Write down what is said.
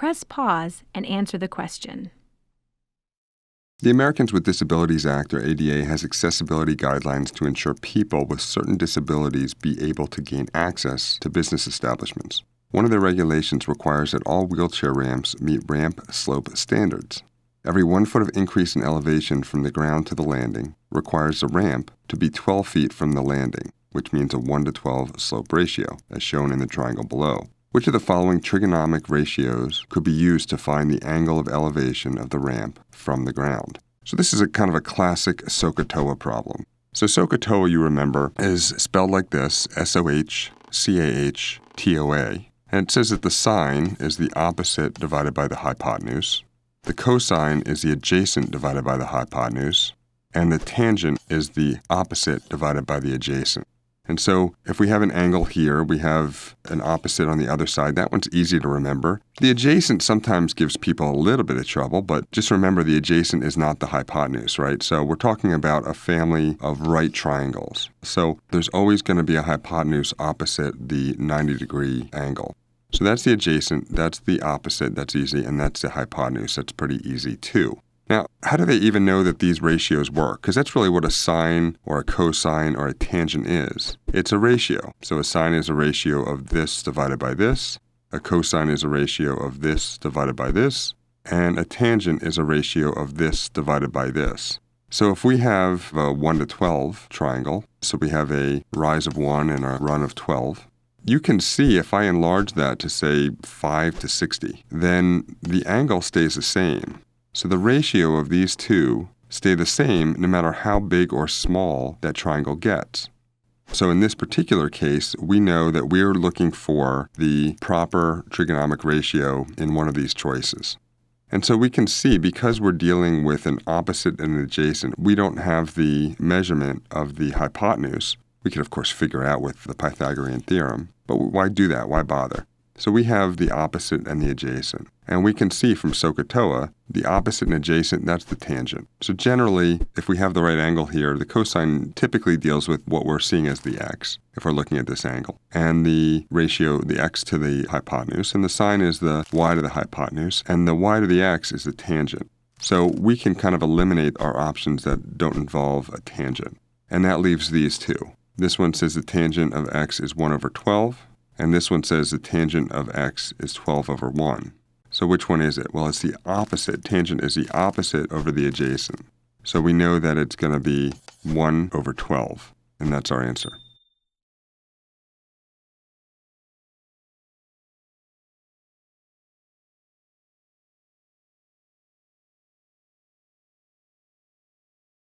press pause and answer the question. The Americans with Disabilities Act, or ADA, has accessibility guidelines to ensure people with certain disabilities be able to gain access to business establishments. One of their regulations requires that all wheelchair ramps meet ramp slope standards. Every 1 foot of increase in elevation from the ground to the landing requires the ramp to be 12 feet from the landing, which means a 1:12 slope ratio, as shown in the triangle below. Which of the following trigonometric ratios could be used to find the angle of elevation of the ramp from the ground? So this is a kind of a classic SOHCAHTOA problem. So SOHCAHTOA, you remember, is spelled like this, SOHCAHTOA. And it says that the sine is the opposite divided by the hypotenuse. The cosine is the adjacent divided by the hypotenuse. And the tangent is the opposite divided by the adjacent. And so if we have an angle here, we have an opposite on the other side. That one's easy to remember. The adjacent sometimes gives people a little bit of trouble, but just remember the adjacent is not the hypotenuse, right? So we're talking about a family of right triangles. So there's always going to be a hypotenuse opposite the 90-degree angle. So that's the adjacent, that's the opposite, that's easy, and that's the hypotenuse. That's pretty easy too. Now, how do they even know that these ratios work? Because that's really what a sine or a cosine or a tangent is. It's a ratio. So a sine is a ratio of this divided by this. A cosine is a ratio of this divided by this. And a tangent is a ratio of this divided by this. So if we have a 1:12 triangle, so we have a rise of 1 and a run of 12, you can see if I enlarge that to, say, 5:60, then the angle stays the same. So the ratio of these two stay the same no matter how big or small that triangle gets. So in this particular case, we know that we're looking for the proper trigonometric ratio in one of these choices. And so we can see, because we're dealing with an opposite and an adjacent, we don't have the measurement of the hypotenuse. We could, of course, figure out with the Pythagorean theorem, but why do that? Why bother? So we have the opposite and the adjacent. And we can see from SOHCAHTOA, the opposite and adjacent, that's the tangent. So generally, if we have the right angle here, the cosine typically deals with what we're seeing as the x, if we're looking at this angle. And the ratio, the x to the hypotenuse, and the sine is the y to the hypotenuse, and the y to the x is the tangent. So we can kind of eliminate our options that don't involve a tangent. And that leaves these two. This one says the tangent of x is 1/12. And this one says the tangent of x is 12/1. So which one is it? Well, it's the opposite. Tangent is the opposite over the adjacent. So we know that it's going to be 1/12, and that's our answer.